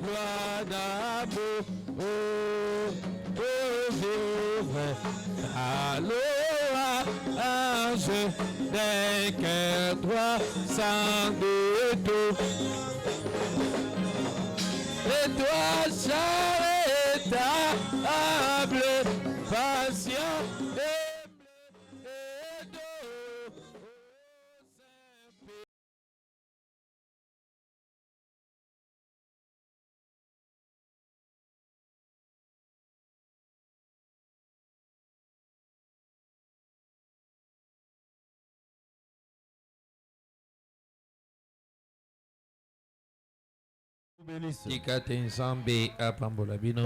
Gloire d'amour, vivre, alléluia, ange, dès que toi, sans doute, et toi, charitable, patient,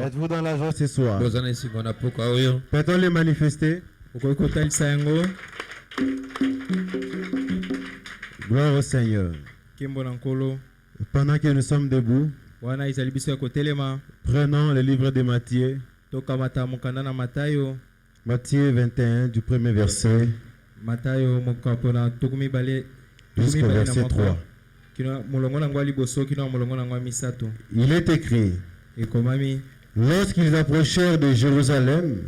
Êtes-vous dans la joie ce soir? Peut-on les manifester? Gloire au Seigneur. Pendant que nous sommes debout, prenons le livre de Matthieu. Matthieu 21 du premier verset jusqu'au verset 3. Il est écrit: lorsqu'ils approchèrent de Jérusalem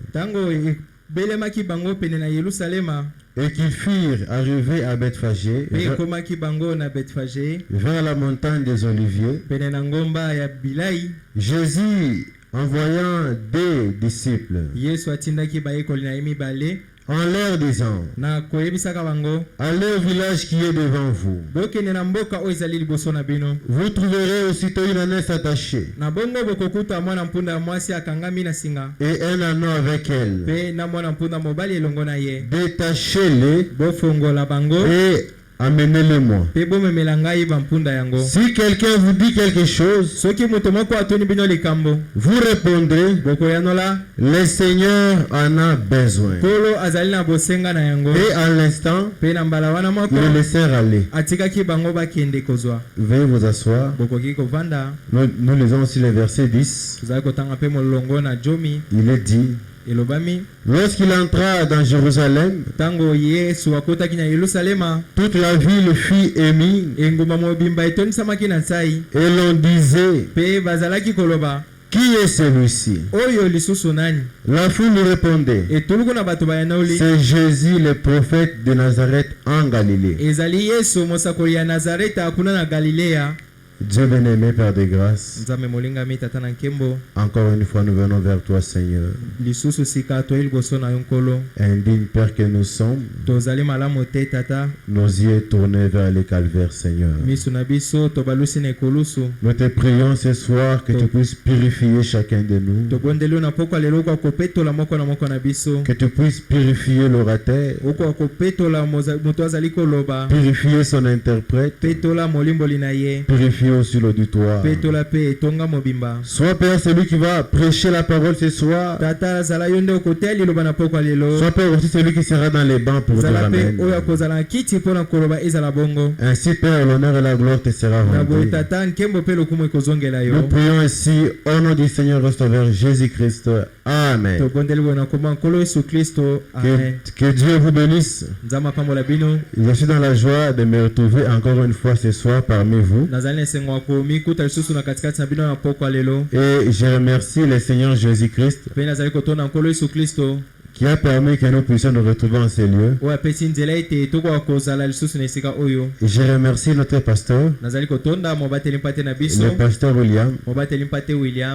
et qu'ils firent arriver à Bethphagée, vers la montagne des Oliviers, Jésus, envoyant des disciples, en leur disant: allez au village qui est devant vous. Vous trouverez aussitôt une ânesse attachée et un anneau avec elle. Détachez-les et amenez-le-moi. Si quelqu'un vous dit quelque chose, vous répondrez: le Seigneur en a besoin. Et à l'instant, le laisser aller. Veuillez vous asseoir. Nous lisons aussi le verset 10. Il est dit: lorsqu'il entra dans Jérusalem, toute la ville fut émue et l'on disait: qui est celui-ci? La foule répondait: c'est Jésus le prophète de Nazareth en Galilée. Dieu bien-aimé, Père de grâce, encore une fois nous venons vers toi, Seigneur. Indigne Père que nous sommes, nos yeux tournés vers le calvaire, Seigneur. Nous te prions ce soir que tu puisses purifier chacun de nous, que tu puisses purifier l'orateur, purifier son interprète, purifier aussi l'auditoire. Sois Père celui qui va prêcher la parole ce soir. Sois Père aussi celui qui sera dans les bancs pour dire amen. Ainsi Père, l'honneur et la gloire te sera rendue. Nous prions ainsi au nom du Seigneur notre Sauveur Jésus-Christ. Amen. Que Dieu vous bénisse. Je suis dans la joie de me retrouver encore une fois ce soir parmi vous. Et je remercie le Seigneur Jésus-Christ qui a permis que nous puissions nous retrouver en ces lieux. Et je remercie notre pasteur, le pasteur William,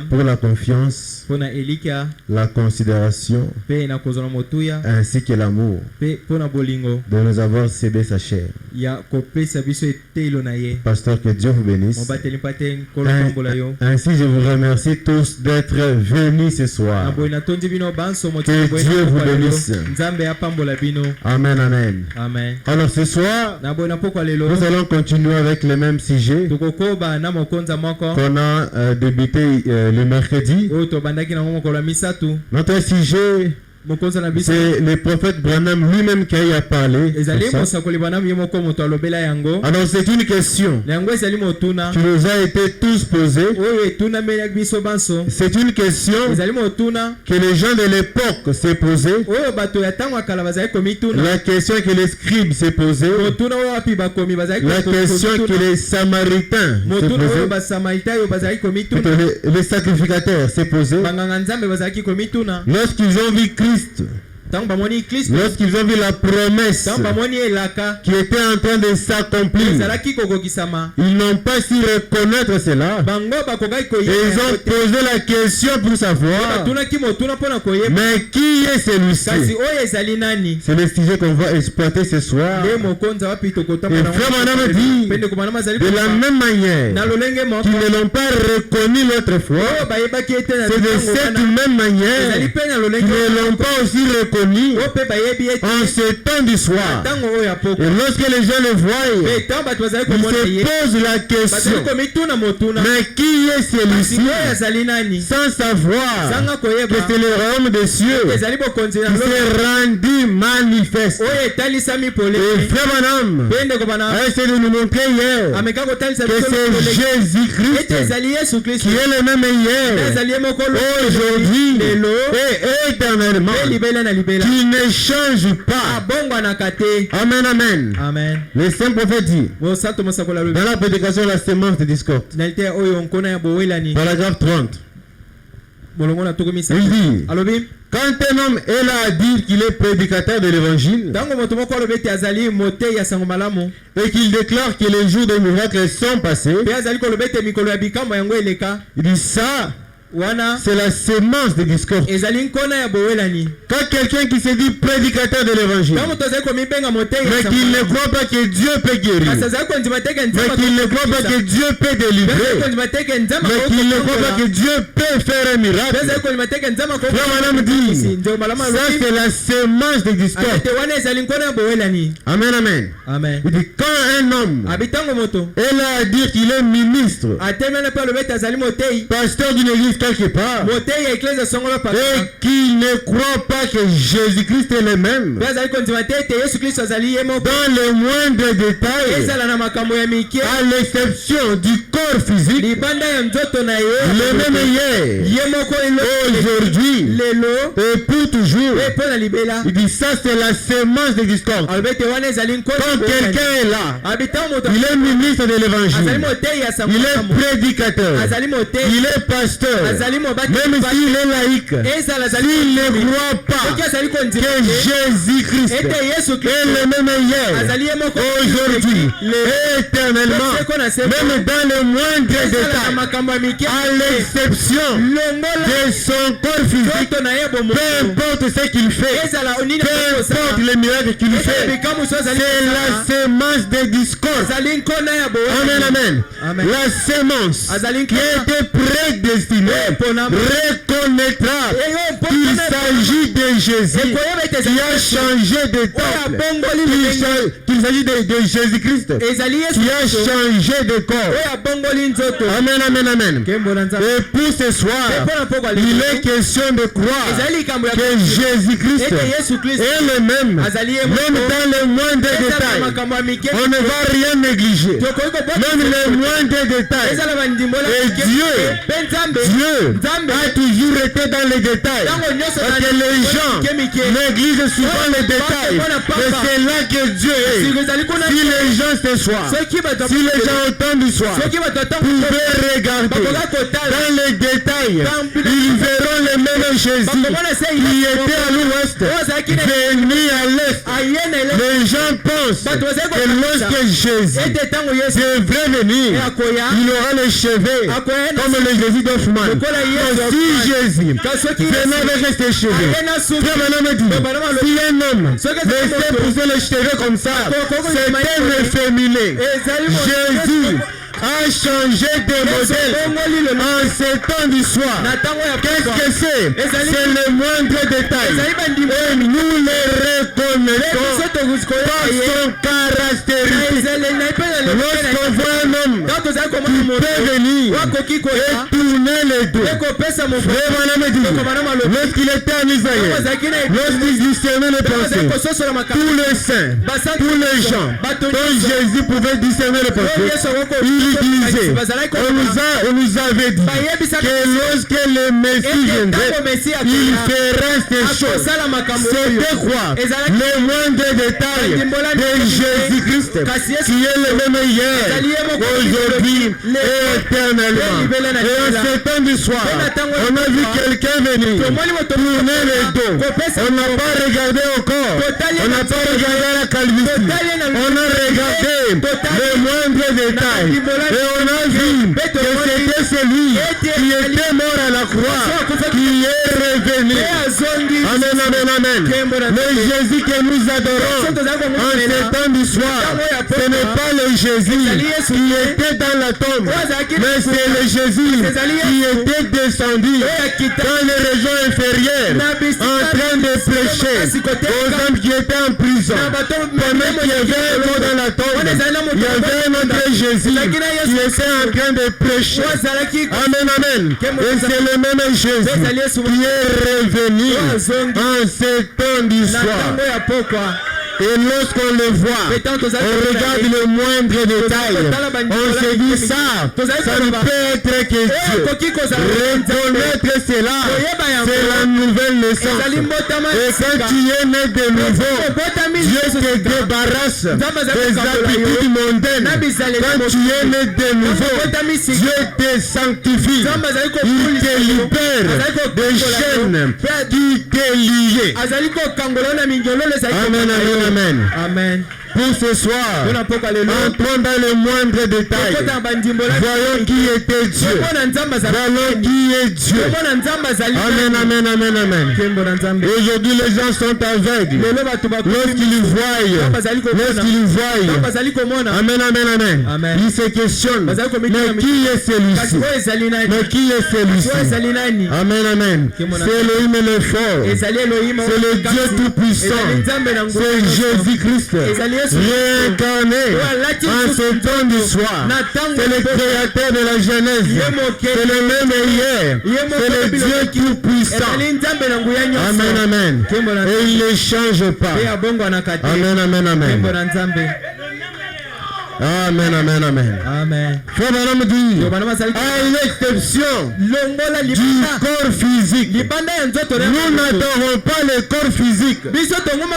pour la confiance, la considération ainsi que l'amour de nous avoir cédé sa chair. Pasteur, que Dieu vous bénisse. Ainsi je vous remercie tous d'être venus ce soir. Que Dieu vous bénisse. Amen, amen. Alors ce soir, nous allons continuer avec le même sujet qu'on a débuté le mercredi. Notre sujet C'est le prophète Branham lui-même qui a parlé. Alors c'est une question qui nous a été tous posée. C'est une question que les gens de l'époque s'est posée. La question que les scribes s'est posée. La question que les samaritains s'est posée. Les sacrificateurs s'est posée. Lorsqu'ils ont vu Christ, lorsqu'ils ont vu la promesse qui était en train de s'accomplir, ils n'ont pas su reconnaître cela. Et ils ont posé la question pour savoir, mais qui est celui-ci? C'est le sujet qu'on va exploiter ce soir. Et Frère Branham dit, de la même manière qu'ils ne l'ont pas reconnu l'autre fois, c'est de cette même manière qu'ils ne l'ont pas aussi reconnu en ce temps du soir. Et lorsque les gens le voient, ils se posent la question, mais qui est celui-ci? Sans savoir que c'est le royaume des cieux qui s'est rendu manifeste. Et Frère Branham a essayé de nous montrer hier que c'est Jésus-Christ qui est le même hier, aujourd'hui et éternellement, qui ne change pas. Amen, amen. Amen. Le saint prophète dit dans la prédication de la sémence de discorde, paragraphe 30, il dit, quand un homme est là à dire qu'il est prédicateur de l'évangile et qu'il déclare que les jours des miracles sont passés, il dit ça, c'est la sémence de discorde. Quand quelqu'un qui se dit prédicateur de l'évangile, mais qu'il ne croit pas que Dieu peut guérir, mais qu'il ne croit pas que Dieu peut délivrer, mais qu'il ne croit pas que Dieu peut faire un miracle, Frère Branham dit, ça c'est la sémence de discorde. Amen, amen. Amen. Il dit, quand un homme est là à dire qu'il est ministre, pasteur d'une église quelque part, et qui ne croit pas que Jésus-Christ est le même, dans le moindre détail, à l'exception du corps physique, le même hier, aujourd'hui, et pour toujours. Il dit ça c'est la sémence de discorde. Quand quelqu'un est là, il est ministre de l'évangile, il est prédicateur, il est pasteur, même s'il est laïque, s'il ne croit pas que Jésus-Christ est le même hier, aujourd'hui, éternellement, même dans le moindre détail, à l'exception de son corps physique, peu importe ce qu'il fait, peu importe les miracles qu'il fait, c'est la sémence de discorde. Amen, amen. La sémence qui a été prédestinée reconnaîtra qu'il s'agit de Jésus qui a changé de temple, qu'il s'agit de Jésus-Christ qui a changé de corps. Amen, amen, amen. Et pour ce soir, il est question de croire que Jésus-Christ est le même dans le moindre détail. On ne va rien négliger, même le moindre détail. Et Dieu a toujours été dans les détails, parce que les gens négligent souvent les détails. Et c'est là que Dieu est. Si les gens ce soir, si les gens autant du soir pouvaient regarder dans les détails, ils verront le même Jésus qui était à l'ouest, venu à l'est. Les gens pensent que lorsque Jésus devrait venir, il aura les cheveux comme le Jésus d'Hoffmann. Si Jésus venait avec ses cheveux, Frère Branham dit, si un homme laissait pousser les cheveux comme ça, c'était efféminé. Jésus a changé de modèle en ces temps du soir. Qu'est-ce que c'est? C'est le moindre détail. Et nous les reconnaissons par son caractéristique. Lorsqu'on voit un homme qui peut venir et tourner les dos, lorsqu'il était en Israël, lorsqu'il discernait les pensées, tous les saints, tous les gens dont Jésus pouvait discerner les pensées, il disait, on nous avait dit que lorsque le Messie viendrait, il ferait ces choses. C'était quoi? Les moindres détails de Jésus-Christ, qui est le même hier, aujourd'hui et éternellement. Et en ce temps du soir, on a vu quelqu'un venir tourner les dos. On n'a pas regardé au corps, on n'a pas regardé à la calvitie, on a regardé les moindres détails et on a vu que c'était celui qui était mort à la croix, qui est revenu. Amen, amen, amen. Le Jésus que nous adorons en ce temps du soir, ce n'est pas le Jésus qui était dans la tombe, mais c'est le Jésus qui était descendu dans les régions inférieures en train de prêcher aux hommes qui étaient en prison. Pendant qu'il y avait un mot dans la tombe, il y avait un autre Jésus qui était en train de prêcher. Amen, amen. Et c'est le même Jésus qui est revenu en ce temps du soir. Et lorsqu'on le voit, on regarde le moindre détail, on se dit ça ne peut être que Dieu. Reconnaître cela, c'est la nouvelle naissance. Et quand tu es né de nouveau, Dieu te débarrasse des habitudes mondaines. Quand tu es né de nouveau, Dieu te sanctifie. Il te libère des chaînes qui te liaient. Amen, amen. Amen. Amen. Pour ce soir, entrons dans le moindre détail. Voyons qui était Dieu. Voyons qui est Dieu. Amen, amen, amen, amen. Aujourd'hui, les gens sont aveugles. Lorsqu'ils voient, amen, amen, amen, ils se questionnent. Mais qui est celui-ci? Mais qui est celui-ci? Amen, amen. C'est Elohim le fort. C'est le Dieu tout-puissant. C'est Jésus-Christ réincarné en ce temps du soir. C'est le créateur de la Genèse. C'est le même hier. C'est le Dieu tout-puissant. Amen, amen. Et il ne change pas. Amen, amen, amen. Amen, amen, amen. Amen. Frère Branham dit, à une exception du corps physique, nous n'adorons pas le corps physique. Nous adorons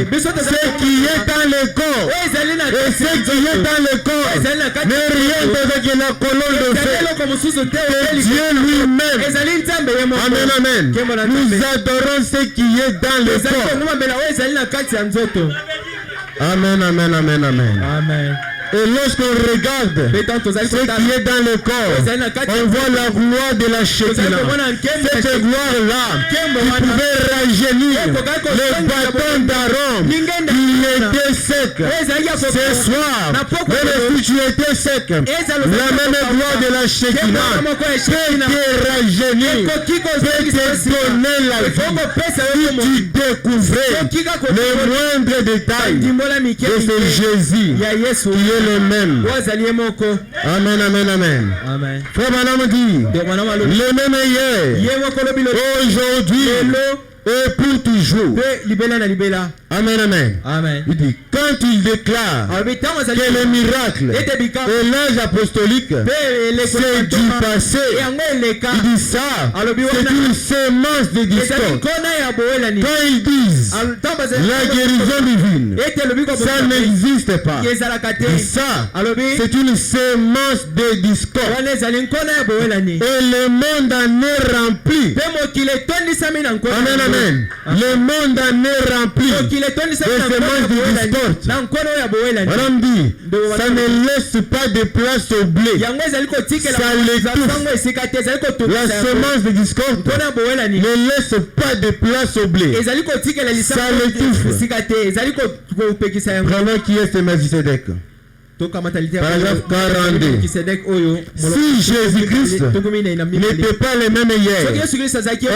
ce qui est dans le corps. Et ce qui est dans le corps n'est rien d'autre que la colonne de feu. Et Dieu lui-même. Amen, amen. Nous adorons ce qui est dans le corps. Amen, amen, amen, amen. Amen. Et lorsqu'on regarde ce qui est dans le corps, on voit la gloire de la Shekinah. Cette gloire-là qui pouvait rajeunir le bâton d'Aaron qui était sec. Ce soir, même si tu étais sec, la même gloire de la Shekinah peut te rajeunir, peut te donner la vie. Si tu découvrais les moindres détails de ce Jésus qui est le même. Amen, amen, amen. Frère Branham dit, le même hier, aujourd'hui et pour toujours. Amen, amen. Amen. Il dit, quand il déclare que les miracles et l'âge apostolique c'est du passé, il dit ça, c'est une sémence de discorde. Quand ils disent la guérison divine, ça n'existe pas. Et ça, c'est une sémence de discorde. Et le monde en est rempli. Amen, amen. Le monde en est rempli de semences de discorde. On dit, ça ne laisse pas de place au blé. Ça l'étouffe. La semence de discorde ne laisse pas de place au blé. Ça l'étouffe. Vraiment, qui est ce Melchisedec? Paragraphe 42. Si Jésus-Christ n'était pas le même hier,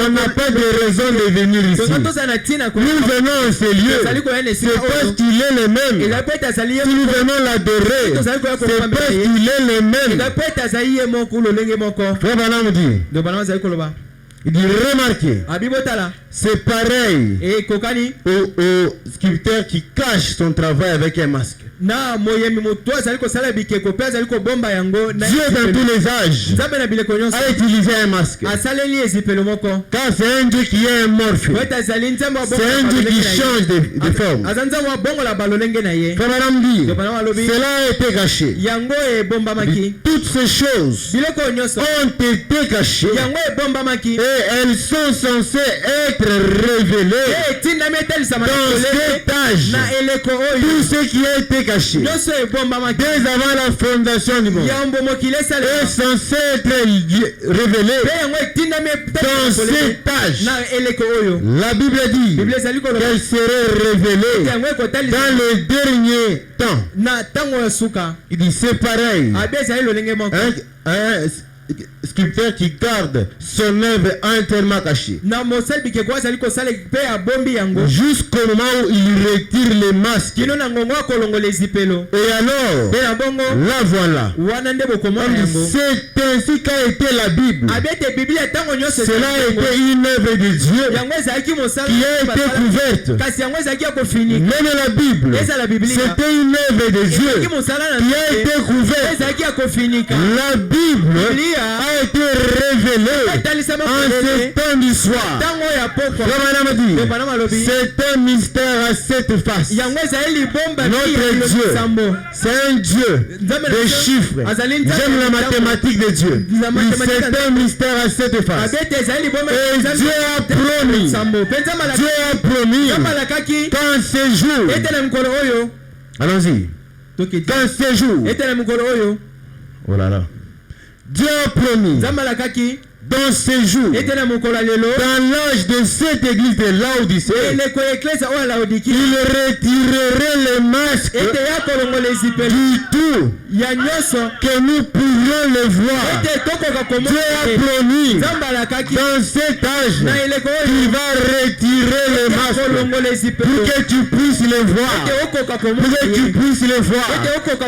on n'a pas de raison de venir ici. Nous venons à ces lieux, c'est parce qu'il est le même. Si nous venons l'adorer, c'est parce qu'il est le même. Frère Branham dit, il dit remarquez, c'est pareil au sculpteur qui cache son travail avec un masque. Dieu dans tous les âges a utilisé un masque. Car c'est un Dieu qui est amorphe. C'est un Dieu qui change de forme. Cela a été caché. Toutes ces choses ont été cachées et elles sont censées être révélées dans cet âge. Tout ce qui a été caché dès avant la fondation du monde est censé être révélé dans cet âge. La Bible dit qu'elle serait révélée dans le dernier temps. Il dit c'est pareil. Un sculpteur qui garde son œuvre entièrement cachée jusqu'au moment où il retire les masques. Et alors, là voilà, c'est ainsi qu'a été la Bible. Cela a été une œuvre de Dieu qui a été couverte. Même la Bible, c'était une œuvre de Dieu qui a été couverte. La Bible a été révélé en ce temps du soir. C'est un mystère à cette face. Notre Dieu, c'est un Dieu de chiffres. J'aime la mathématique de Dieu. C'est un mystère à cette face. Et Dieu a promis qu'en ce jour, allons-y, qu'en ce jour, oh là là, Dieu a promis dans ces jours, dans l'âge de cette église de Laodicée, il retirerait les masques du tout que nous pourrions le voir. Dieu a promis dans cet âge qu'il va retirer les masques pour que tu puisses les voir. Pour que tu puisses les voir.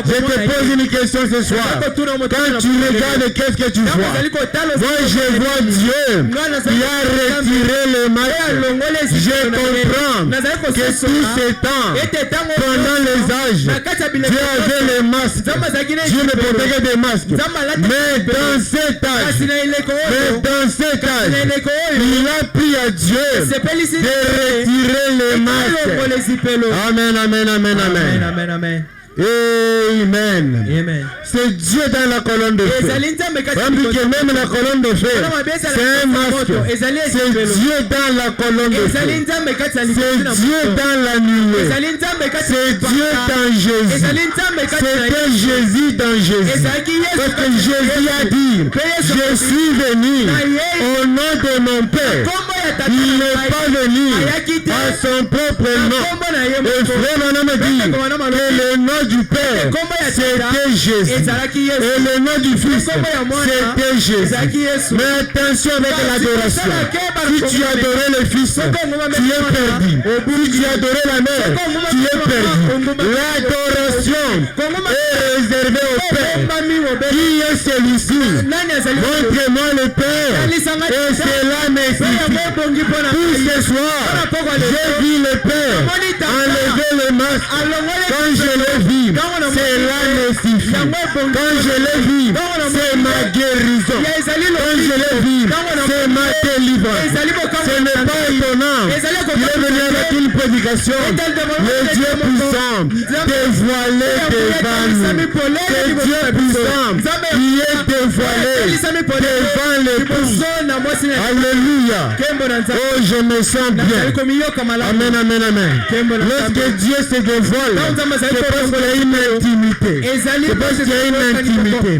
Je te pose une question ce soir. Quand tu regardes, qu'est-ce que tu vois? Moi je vois Dieu qui a retiré les masques. Je comprends que tout ce temps, pendant les âges, Dieu avait les masques. Dieu ne portait que des masques. Mais dans cet âge, il a pris à Dieu de retirer les masques. Amen, amen, amen, amen. Amen. C'est Dieu dans la colonne de feu. Même la colonne de feu, c'est un masque. C'est Dieu dans la colonne de feu. C'est Dieu dans la nuée. C'est Dieu dans Jésus. C'était Jésus dans Jésus. Parce que Jésus a dit, je suis venu au nom de mon Père. Il n'est pas venu à son propre nom. Et frère Branham dit que le nom du Père, c'était Jésus. Et le nom du Fils, c'était Jésus. Mais attention avec l'adoration. Si tu adorais le Fils, tu es perdu. Si tu adorais la Mère, tu es perdu. L'adoration est réservée au Père. Qui est celui-ci? Montre-moi le Père. Et cela me suffit. Tout ce soir, j'ai vu le Père enlever le masque. Quand je l'ai vu, cela me suffit. Quand je l'ai vu, c'est ma guérison. Quand je l'ai vu, c'est ma délivrance. Ce n'est pas étonnant. Il est venu avec une prédication. Le Dieu puissant dévoilé devant nous. C'est Dieu puissant qui est dévoilé devant les pauvres. Alléluia. Oh, je me sens bien. Amen, amen, amen. Lorsque Dieu se dévoile, c'est parce qu'il y a une intimité. C'est parce qu'il y a une intimité. Et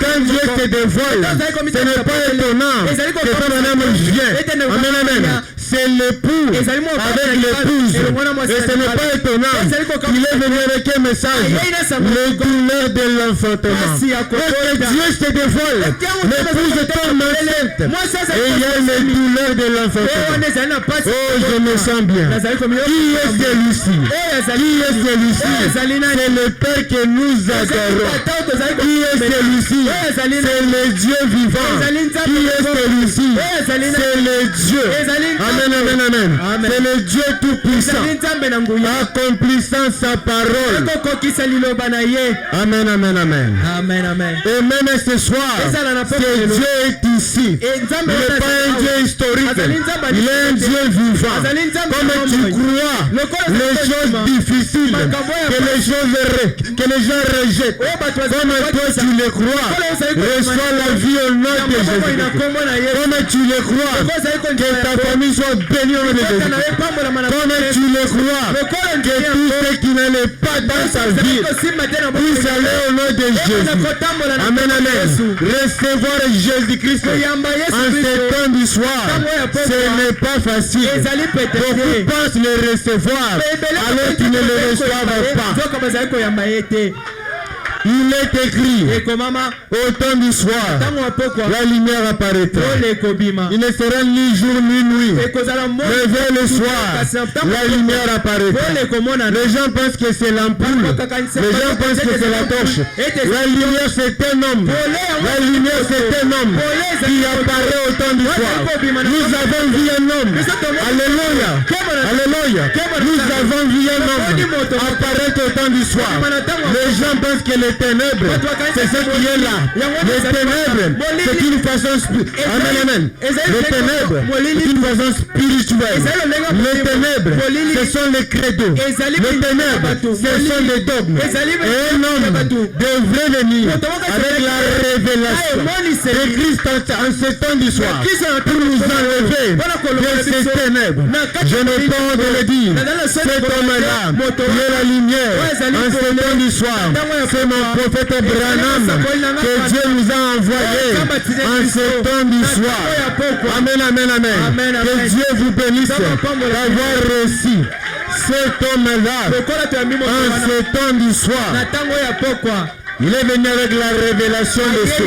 quand Dieu se dévoile, ce n'est pas étonnant que ton âme vienne. Amen, amen. c'est l'époux avec l'épouse. Et ce n'est pas étonnant qu'il est venu avec un message, le douleur de l'enfantement. Et que Dieu se dévoile, l'épouse tombe enceinte. Et il y a le douleur de l'enfantement. Oh, je me sens bien. Qui est celui-ci? Qui est celui-ci? C'est le Père que nous adorons. Qui est celui-ci? C'est le Dieu vivant. Qui est celui-ci? C'est le Dieu. Amen, amen, amen. C'est le Dieu tout-puissant, accomplissant sa parole. Amen, amen, amen. Amen, amen. Et même ce soir, ce Dieu est ici. Il n'est pas un Dieu historique. Il est un Dieu vivant. Comme tu crois les choses difficiles, que les gens rejettent, comme toi tu les crois, reçois la vie au nom de Jésus. Comme tu les crois, que ta famille soit bénie au nom de Jésus. Comme tu les crois, que tout ce qui n'allait pas dans ta vie puisse aller au nom de Jésus. Amen, amen. Recevoir Jésus-Christ en ce temps du soir, ce n'est pas facile. Beaucoup pensent le recevoir alors qu'ils ne le reçoivent pas. Il est écrit, au temps du soir, la lumière apparaîtra. Il ne sera ni jour ni nuit, mais vers le soir, la lumière apparaîtra. Les gens pensent que c'est l'ampoule, les gens pensent que c'est la torche. La lumière, c'est un homme. La lumière, c'est un homme qui apparaît au temps du soir. Nous avons vu un homme. Alléluia. Alléluia. Nous avons vu un homme apparaître au temps du soir. Les gens pensent que les ténèbres, c'est ce qui est là. Les ténèbres, c'est une façon spirituelle. Amen, amen. Les ténèbres, c'est une façon spirituelle. Les ténèbres, ce sont les credos. Les ténèbres, ce sont les dogmes. Et un homme devrait venir avec la révélation de Christ en ce temps du soir pour nous enlever de ces ténèbres. Je n'ai pas honte de le dire. Cet homme-là, qui est la lumière en ce temps du soir, c'est mon prophète Branham que Dieu nous a envoyé en ce temps du soir. Amen, amen, amen. Que Dieu vous bénisse d'avoir reçu cet homme-là en ce temps du soir. Il est venu avec la révélation de ce.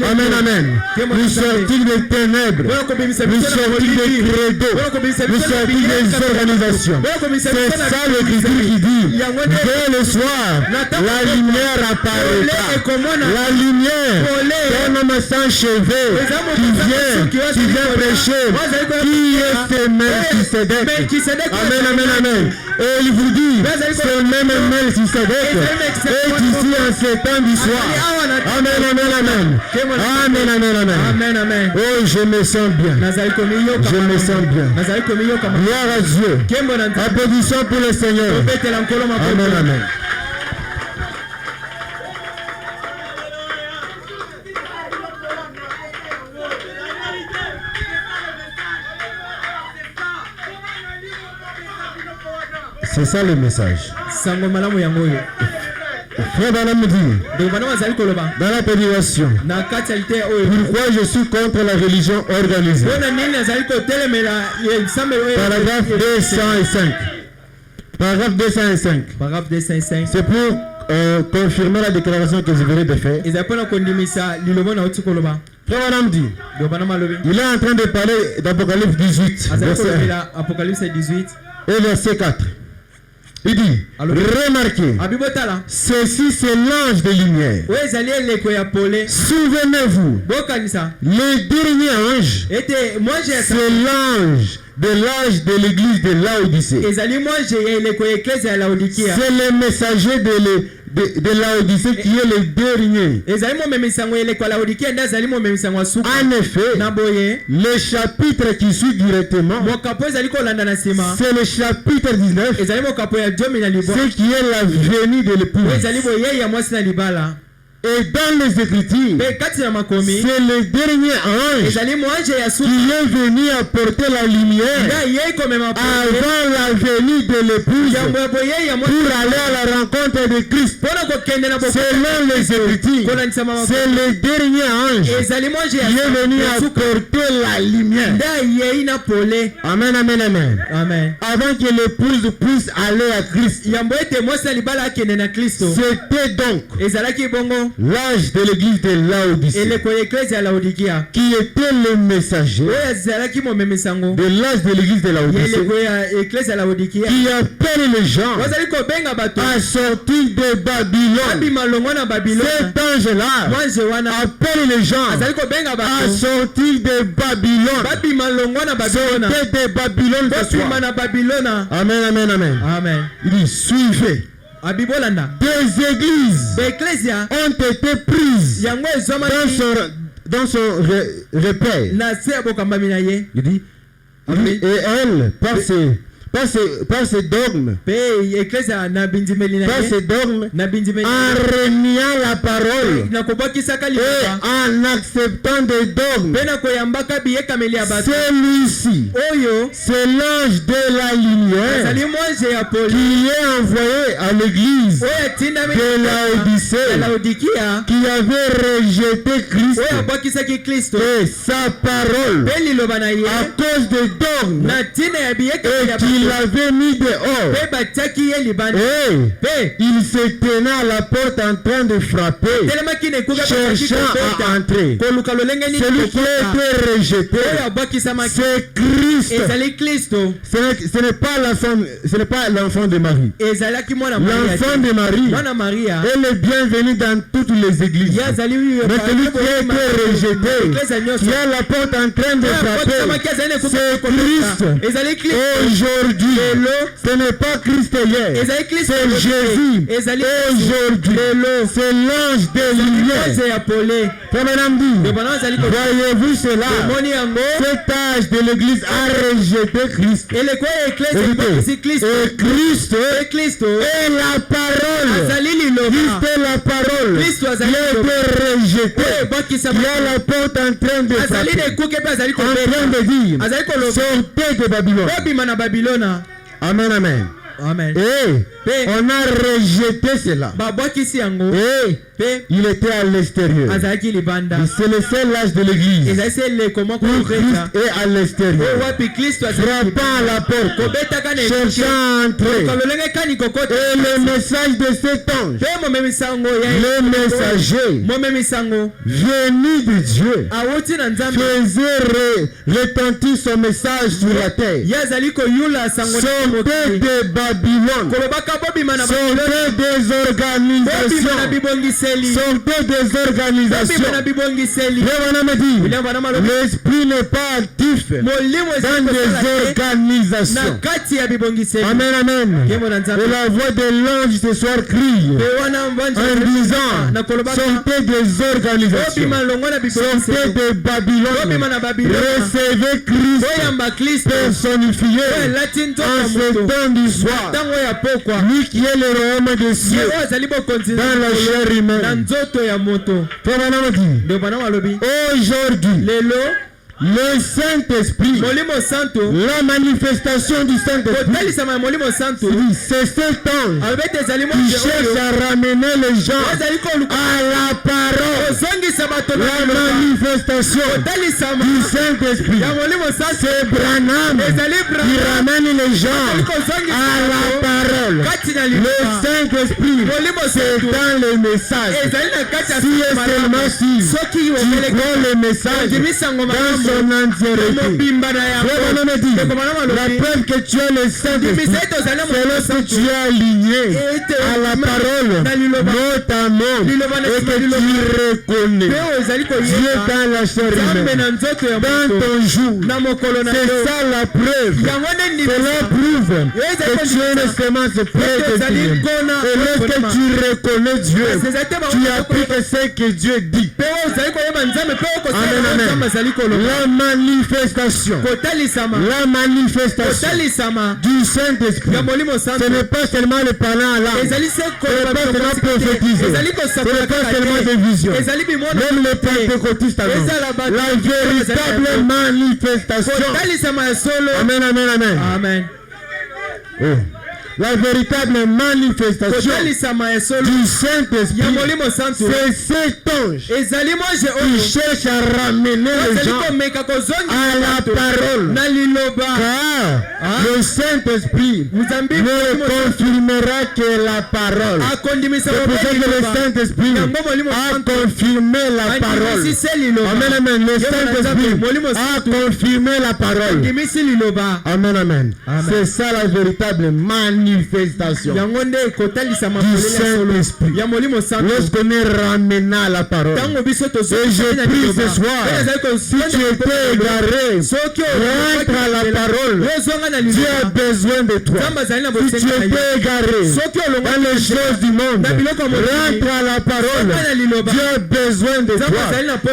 Amen, amen. Nous sortir des ténèbres, nous sortir des credos, nous sortir des organisations. C'est ça l'Écriture qui dit. Dès le soir, la lumière apparaîtra. La lumière, un homme sans cheveux qui vient prêcher. Qui est ce Melchisedec? Amen, amen, amen. Et il vous dit, ce même Melchisedec est ici en ce temps du soir. Amen, amen, amen. Amen, amen, amen. Amen, amen. Oh, je me sens bien. Je me sens bien. Gloire à Dieu. Applaudissons pour le Seigneur. Amen, amen. C'est ça le message. Frère Branham dit dans la prédication, pourquoi je suis contre la religion organisée. Paragraphe 205. Paragraphe 205. C'est pour confirmer la déclaration que je venais de faire. Frère Branham dit, il est en train de parler d'Apocalypse 18, verset 18 et verset 4. Il dit, remarquez, ceci c'est l'ange de lumière. Souvenez-vous, le dernier ange, c'est l'ange de l'âge de l'église de Laodicée. C'est le messager de Laodicée qui est le dernier. En effet, le chapitre qui suit directement, c'est le chapitre 19, ce qui est la venue de l'épouse. Et dans les Écritures, c'est le dernier ange qui est venu apporter la lumière avant la venue de l'épouse pour aller à la rencontre de Christ. Selon les Écritures, c'est le dernier ange qui est venu apporter la lumière. Amen, amen, amen. Amen. Avant que l'épouse puisse aller à Christ, c'était donc l'âge de l'église de Laodicée qui était le messager de l'âge de l'église de Laodicée qui appelle les gens à sortir de Babylone. Cet ange-là appelle les gens à sortir de Babylone. Sortez de Babylone ce soir. Amen, amen, amen. Amen. Il dit suivez. Des églises ont été prises dans son repère. Il dit, et elle, par ses dogmes, en reniant la parole et en acceptant des dogmes, celui-ci, c'est l'ange de la lumière qui est envoyé à l'église de Laodicée qui avait rejeté Christ et sa parole à cause des dogmes et qui l'avait mis dehors. Et il se tenait à la porte en train de frapper, cherchant à entrer. Celui qui a été rejeté, c'est Christ. Ce n'est pas l'enfant de Marie. L'enfant de Marie est le bienvenu dans toutes les églises. Mais celui qui a été rejeté, qui a la porte en train de frapper, c'est Christ. Aujourd'hui, ce n'est pas Christ hier, c'est Jésus. Aujourd'hui, c'est l'ange de lumière. Voyez-vous cela? Cet âge de l'église a rejeté Christ. Et Christ est la parole. Christ est la parole. Christ a été rejeté. Il a la porte en train de frapper, en train de dire, sortez de Babylone. Amen, amen. Amen. Et on a rejeté cela. Et il était à l'extérieur. C'est le seul âge de l'église. Christ est à l'extérieur, frappant à la porte, cherchant à entrer. Et le message de cet ange, le messager venu de Dieu, faisait retentir son message sur la terre. Sortez de Babylone. Sortez des organisations. Sortez des organisations. L'esprit n'est pas actif dans des organisations. Amen, amen. Et la voix de l'ange ce soir crie en disant, sortez des organisations. Sortez de Babylone. Recevez Christ personnifié en ce temps du soir. Lui qui est le royaume des cieux dans la chair humaine. Aujourd'hui, le Saint-Esprit, la manifestation du Saint-Esprit, c'est cet ange qui cherche à ramener les gens à la parole. La manifestation du Saint-Esprit, c'est Branham qui ramène les gens à la parole. Le Saint-Esprit, c'est dans le message. Si et seulement si tu crois le message dans son entièreté. La preuve que tu es le Saint-Esprit, c'est lorsque tu es aligné à la parole, notamment, et que tu reconnais Dieu dans la chair humaine, dans ton jour. C'est ça la preuve. Cela prouve que tu es une semence prédestinée. Et lorsque tu reconnais Dieu, tu appliques ce que Dieu dit. Amen, amen. La manifestation du Saint-Esprit. Ce n'est pas seulement le parlant à l'âme. Ce n'est pas seulement prophétiser. Ce n'est pas seulement des visions. Même les pentecôtistes avant. La véritable manifestation. Amen, amen, amen. Amen. Oh. La véritable manifestation du Saint-Esprit, c'est cet ange qui cherche à ramener les gens à la parole. Car le Saint-Esprit ne confirmera que la parole. C'est pour ça que le Saint-Esprit a confirmé la parole. Amen, amen. Le Saint-Esprit a confirmé la parole. Amen, amen. C'est ça la véritable manifestation du Saint-Esprit. Lorsqu'on est ramené à la parole. Et je prie ce soir, si tu étais égaré, rentre à la parole. Dieu a besoin de toi. Si tu étais égaré dans les choses du monde, rentre à la parole. Dieu a besoin de toi.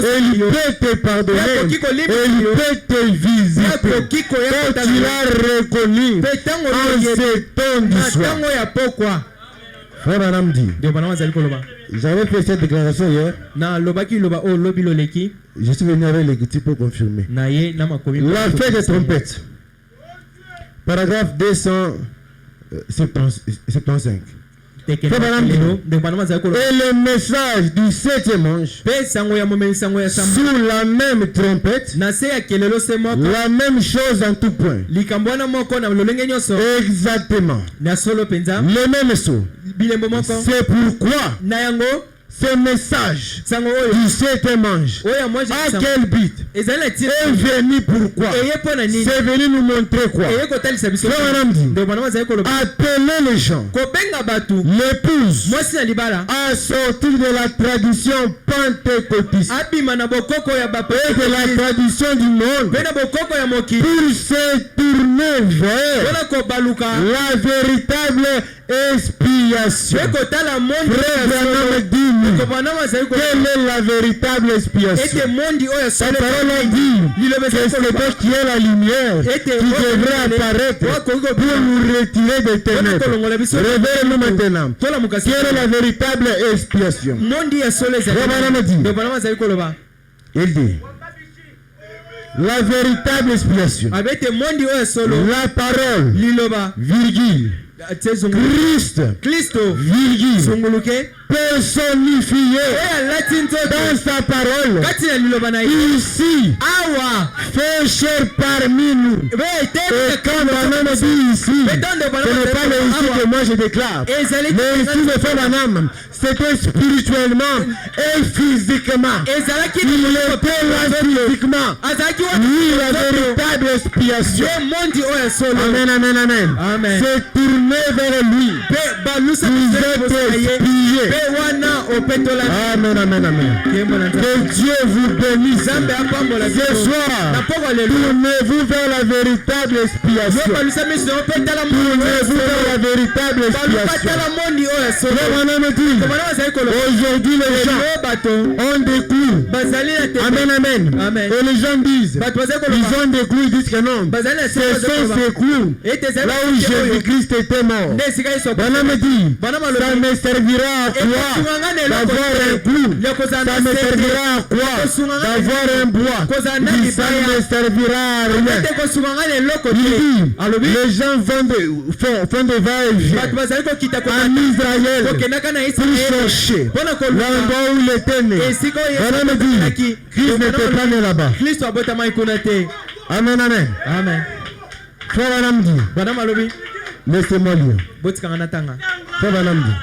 Et il peut te pardonner. Et il peut te visiter. Quand tu l'as reconnu en ce temps du soir. Frère Branham dit, j'avais fait cette déclaration hier. Je suis venu avec les petits pour confirmer. La fête des trompettes. Paragraphe 275. Et le message du 7e ange sous la même trompette, la même chose en tout point. Exactement. Le même saut. C'est pourquoi ce message du 7e ange, à quel but est venu? Pourquoi? C'est venu nous montrer quoi? Appeler les gens, l'épouse, à sortir de la tradition pentecôtiste et de la tradition du monde pour se tourner vers la véritable expiation. Quelle est la véritable expiation? La parole dit que c'est toi qui est la lumière qui devrait apparaître pour nous retirer des ténèbres. Révèle-nous maintenant. Quelle est la véritable expiation? Il dit la véritable expiation. La parole, virgule, Christ, virgule, personnifié dans sa parole, ici, fait chair parmi nous. Et quand Branham dit ici, ce n'est pas le ici que moi je déclare, mais ici le frère Branham, c'était spirituellement et physiquement. Il était là physiquement. Oui, la véritable expiation. Amen, amen, amen. C'est tourné vers lui. Vous êtes expiés. Amen, amen, amen. Que Dieu vous bénisse. Ce soir, tournez-vous vers la véritable expiation. Tournez-vous vers la véritable expiation. Aujourd'hui, les gens ont des coups. Amen, amen. Et les gens disent, ils ont des coups, ils disent que non. Ce sont ces coups là où Jésus-Christ était mort. Branham dit, ça me servira à quoi d'avoir un clou? Ça me servira à quoi d'avoir un bois? Ça me servira à rien. Il dit, les gens font des va-et-vient en Israël pour chercher l'endroit où il était né. Branham dit, Christ n'était pas né là-bas. Amen, amen. Frère Branham dit, laissez-moi lire. Frère Branham dit,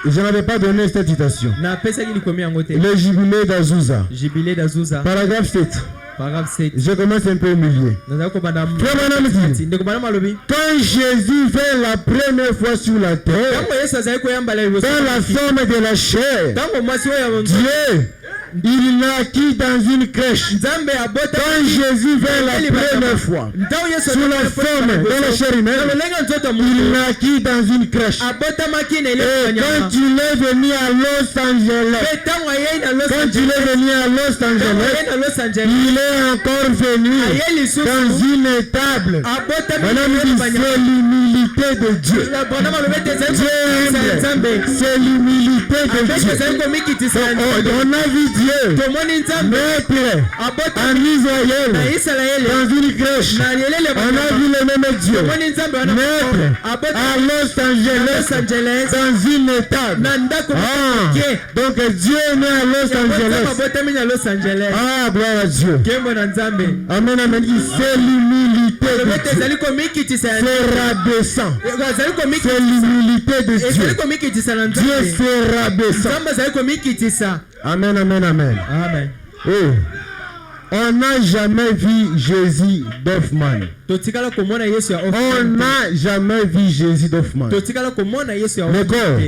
je n'avais pas donné cette citation. Le jubilé d'Azusa. Paragraphe 7. Je commence un peu au milieu. Quand Jésus vint la première fois sur la terre, dans la forme de la chair, Dieu il naquit dans une crèche. Quand Jésus vint la première fois, sous la forme de la chair humaine, il naquit dans une crèche. Et quand il est venu à Los Angeles, il est encore venu dans une étable. C'est l'humilité de Dieu. C'est l'humilité de Dieu. On a vu Dieu mettre en Israël dans une crèche. On a vu le même Dieu mettre à Los Angeles dans une étable. Donc Dieu est né à Los Angeles. Ah, gloire à Dieu. Amen, amen. C'est l'humilité de Dieu. C'est rabaissant. C'est l'humilité de Dieu. Dieu c'est rabaissant. Amen, amen, amen. Oh. On n'a jamais vu Jésus d'Hoffman. On n'a jamais vu Jésus d'Hoffman. D'accord.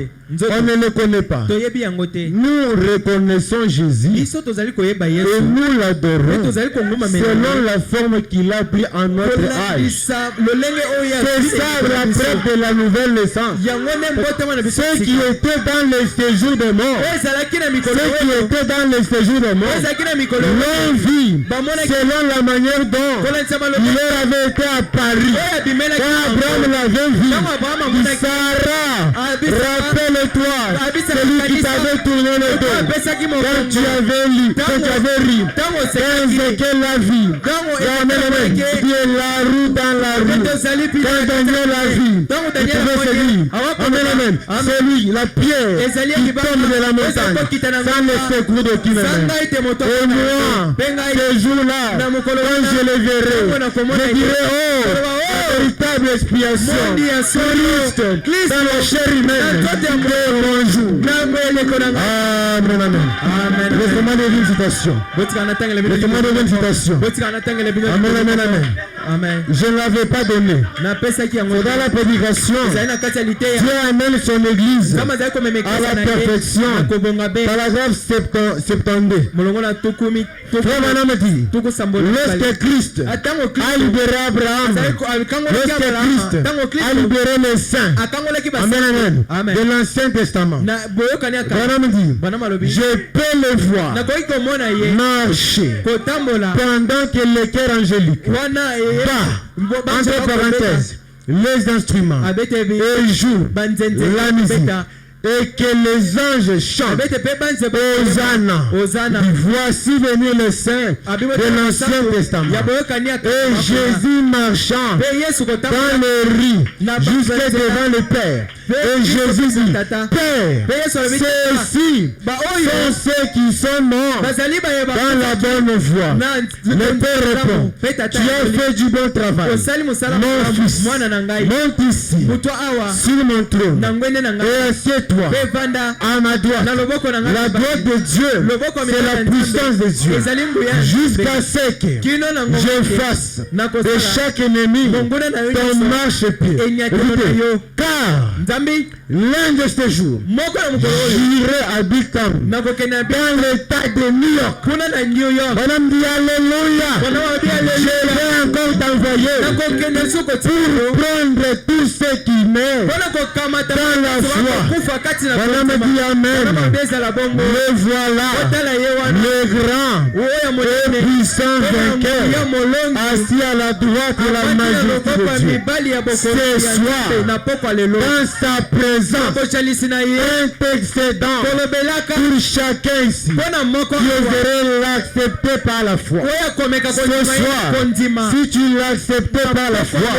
On ne le connaît pas. Nous reconnaissons Jésus et nous l'adorons selon la forme qu'il a pris en notre âge. C'est ça la preuve de la nouvelle naissance. Ceux qui étaient dans le séjour de mort, l'ont vu selon la manière dont il leur avait été apparu. Quand Abraham l'avait vu, Sarah, rappelle-toi, celui qui t'avait tourné le dos, quand tu avais ri, quand Ézéchiel l'a vu, il est la roue dans la roue, quand Daniel l'a vu, il pouvait se dire, amen, amen, c'est lui, la pierre qui tombe de la montagne, sans le secours de qui même. Et moi, ce jour-là, quand je le verrai, je dirai, oh, la véritable expiation, Christ dans la chair humaine, bonjour. Amen, amen. Laissez-moi donner une citation. Amen, amen, amen. Je ne l'avais pas donné. Dans la prédication, Dieu amène son église à la perfection. Paragraphe 72. Frère Madame dit, lorsque Christ a libéré Abraham, lorsque Christ a libéré les saints, amen, amen, de l'Ancien Testament, Madame dit, je peux le voir marcher pendant que le cœur angélique bat, entre parenthèses, les instruments et joue la musique, et que les anges chantent Hosanna. Voici venir le saint de l'Ancien Testament. Et Jésus marchant dans le riz jusqu'à devant le Père. Et Jésus dit, Père, ceux-ci sont ceux qui sont morts dans la bonne voie. Le Père répond, tu as fait du bon travail. Mon fils, monte ici sur mon trône et assieds-toi à ma droite. La droite de Dieu, c'est la puissance de Dieu, jusqu'à ce que je fasse de chaque ennemi ton marchepied. Car l'un de ces jours, j'irai à Big Town, dans l'état de New York. Madame dit alléluia. Je vais encore t'envoyer pour prendre tous ceux qui meurent dans la foi. Madame dit amen. Le voilà, le grand et puissant vainqueur, assis à la droite de la majesté de Dieu. Ce soir, dans sa présence, intercédant pour chacun ici, qui oserait l'accepter par la foi. Ce soir, si tu l'acceptes par la foi,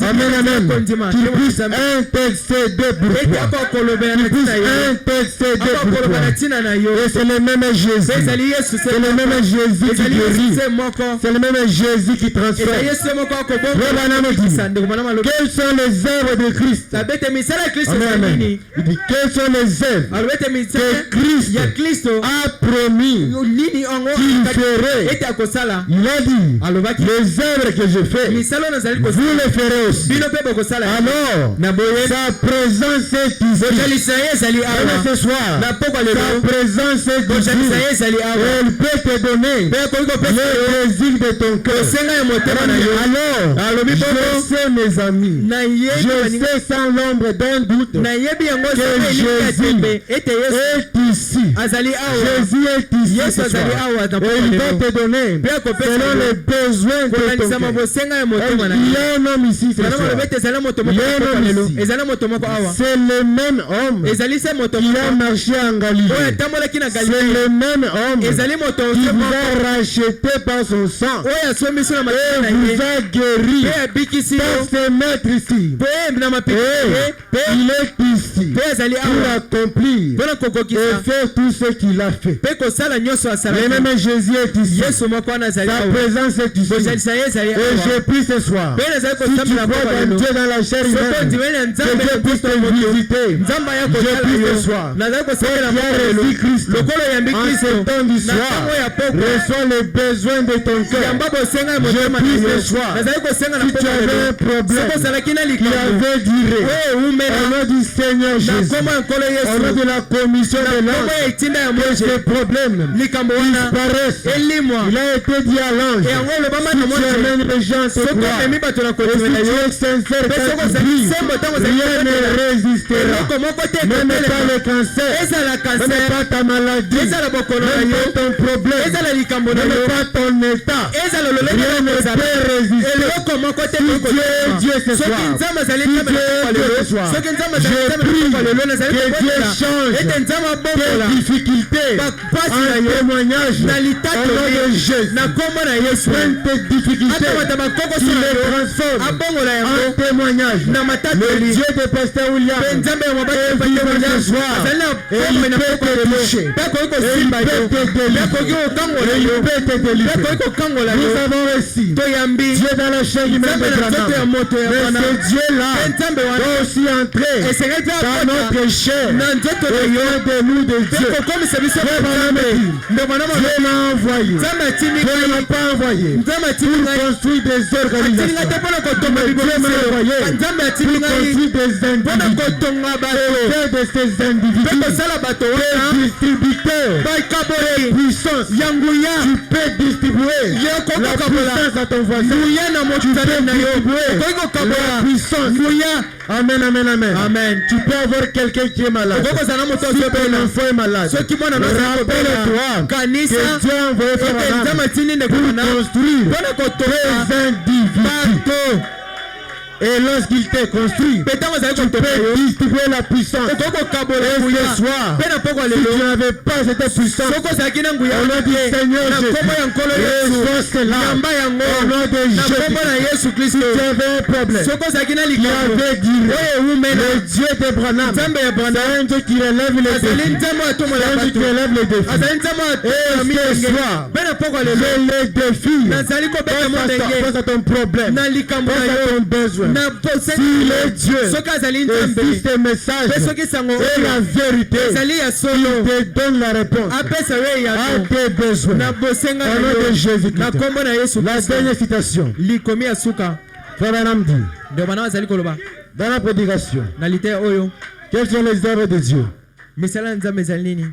amen, amen, qu'il puisse intercéder pour toi. Qu'il puisse intercéder pour toi. Et c'est le même Jésus. C'est le même Jésus qui guérit. C'est le même Jésus qui transforme. Quelles sont les œuvres de Christ? Amen. Il dit, quelles sont les œuvres que Christ a promis qu'il ferait? Il a dit, les œuvres que je fais, vous les ferez aussi. Alors, sa présence est ici. Ce soir, sa présence est ici. Elle peut te donner le désir de ton cœur. Alors, je sais, mes amis, je sais sans l'ombre d'un doute que Jésus est ici. Jésus est ici ce soir. Et il va te donner selon les besoins de ton cœur. Il y a un homme ici ce soir. C'est le même homme qui a marché en Galilée. C'est le même homme qui vous a racheté par son sang et vous a guéri par ses maîtres ici. Et il est ici pour accomplir et faire tout ce qu'il a fait. Et même Jésus est ici. Sa présence est ici. Et je prie ce soir, si tu crois dans Dieu dans la chair humaine, que Dieu puisse te visiter. Je prie ce soir, que tu as reçu Christ en ce temps du soir, reçois les besoins de ton cœur. Je prie ce soir, si tu avais un problème qui avait duré, au nom du Seigneur Jésus, au nom de la commission de l'ange, que ce problème disparaisse. Il a été dit à l'ange, si tu amènes les gens à te croire, et si tu es sincère quand tu pries, rien ne résistera. Même pas le cancer, même pas ta maladie, même pas ton problème, même pas ton état, rien ne peut résister. Si Dieu est Dieu ce soir, si Dieu est Dieu ce soir, je prie que Dieu change tes difficultés en témoignage au nom de Jésus. Prends tes difficultés, tu les transformes en témoignage. Le Dieu de Pasteur William est vivant ce soir et il peut te toucher, et il peut te délivrer. Nous avons reçu Dieu dans la chair humaine de Branham, mais ce Dieu-là doit aussi entrer dans notre chair et faire de nous de Dieu. Dieu l'a envoyé, Dieu ne l'a pas envoyé pour construire des organisations. Dieu m'a envoyé pour construire des individus, et faire de ces individus des distributeurs de puissance. Tu peux distribuer la puissance à ton voisin. Tu peux distribuer la puissance. Amen, amen, amen. Amen. Tu peux avoir quelqu'un qui est malade. Si ton enfant est malade, rappelle-toi que Dieu a envoyé pour construire des individus. Et lorsqu'il t'est construit, tu peux distribuer la puissance. Et ce soir, si tu n'avais pas cette puissance, au nom du Seigneur Jésus, reçois cela. Au nom de Jésus, si tu avais un problème, qui avait dit, le Dieu de Branham, c'est un Dieu qui relève les défis. C'est un Dieu qui relève les défis. Et ce soir, les défis, face à ton problème, face à ton besoin, s'il est Dieu, et si ce message est la vérité, il te donne la réponse à tes besoins. Au nom de Jésus-Christ. La dernière citation. Frère Branham dit dans la prédication, quelles sont les œuvres de Dieu?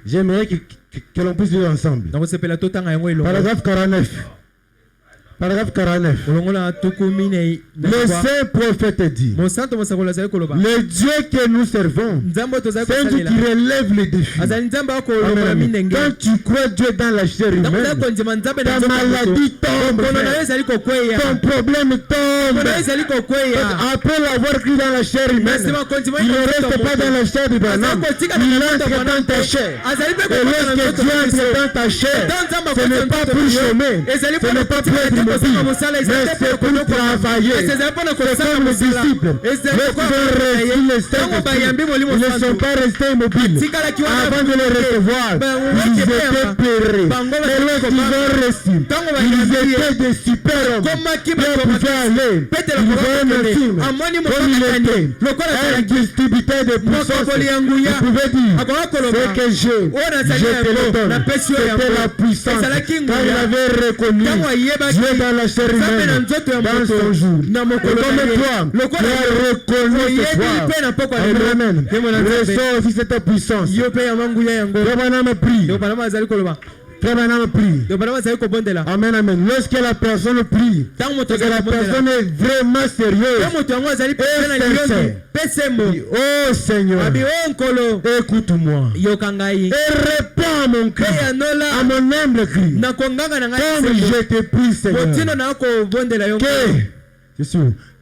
J'aimerais que l'on puisse vivre ensemble. Paragraphe 49. Paragraphe 49. Le saint prophète dit, le Dieu que nous servons, c'est un Dieu qui relève les défis. Amen. Quand tu crois Dieu dans la chair humaine, ta maladie tombe, ton problème tombe. Après l'avoir cru dans la chair humaine, il ne reste pas dans la chair du Branham, il entre dans ta chair. Et lorsque Dieu entre dans ta chair, ce n'est pas pour chômer, ce n'est pas pour être mobile, mais c'est pour travailler. C'est comme les disciples. Lorsqu'ils ont reçu le Saint-Esprit, ils ne sont pas restés immobiles. Avant de le recevoir, ils étaient péris. Mais lorsqu'ils ont reçu, ils étaient des super-hommes. Ils pouvaient aller, ils voyaient le film, comme il était, un distributeur de puissance. Ils pouvaient dire, ce que j'ai, je te le donne. C'était la puissance. Quand il avait reconnu Dieu dans la chair humaine, dans son jour. Et comme toi, tu as reconnu ce soir. Amen. Reçois aussi cette puissance. Frère Branham prie. Frère Branham prie. Amen, amen. Lorsque la personne prie, que la personne est vraiment sérieuse et sincère, oh Seigneur, écoute-moi et réponds à mon cri, à mon humble cri, comme je te prie, Seigneur,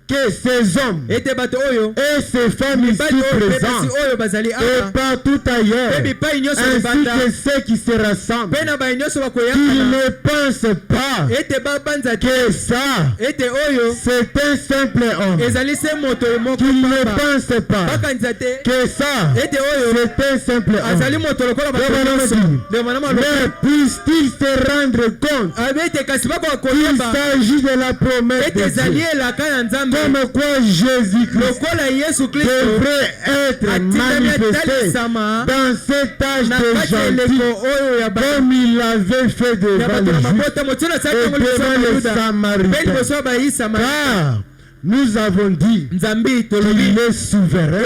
que ces hommes et ces femmes ici présents et partout ailleurs, ainsi que ceux qui se rassemblent, qu'ils ne pensent pas que ça c'est un simple homme, qu'ils ne pensent pas que ça c'est un simple homme. Mais puisse-t-il se rendre compte qu'il s'agit de la promesse de Dieu, comme quoi Jésus-Christ devrait être manifesté dans cet âge de gentil, comme il l'avait fait devant les Juifs et devant les Samaritains. Car nous avons dit qu'il est souverain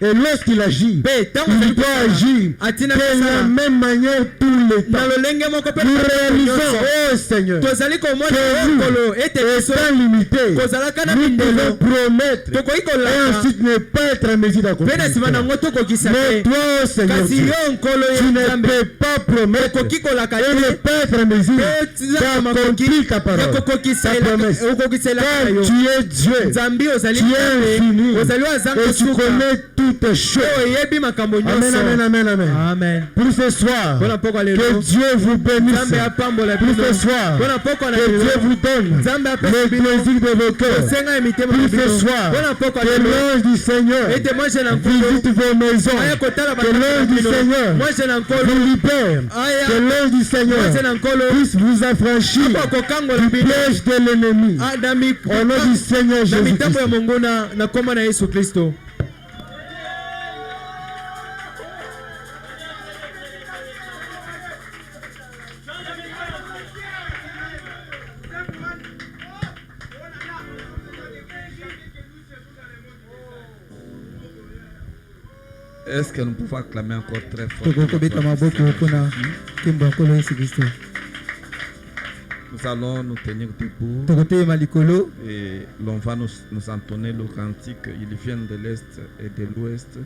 et lorsqu'il agit, il doit agir de la même manière tous les temps. Nous réalisons, oh Seigneur, que vous, étant limité, nous devons promettre et ensuite ne pas être en mesure d'accomplir. Mais toi, oh Seigneur, tu ne peux pas promettre et ne pas être en mesure d'accomplir ta parole, ta promesse. Car tu es Dieu, tu es infini et tu connais toutes choses. Amen, amen, amen, amen. Amen. Pour ce soir, que Dieu vous bénisse. Pour ce soir, que Dieu vous donne le plaisir de vos cœurs. Pour ce soir, que l'ange du Seigneur visite vos maisons. Que l'ange du Seigneur vous libère. Que l'ange du Seigneur puisse vous affranchir du piège de l'ennemi. Au nom du Seigneur Jésus-Christ. Est-ce que nous pouvons acclamer encore très fort? Nous allons nous tenir debout et l'on va nous entonner le cantique. Ils viennent de l'Est et de l'Ouest.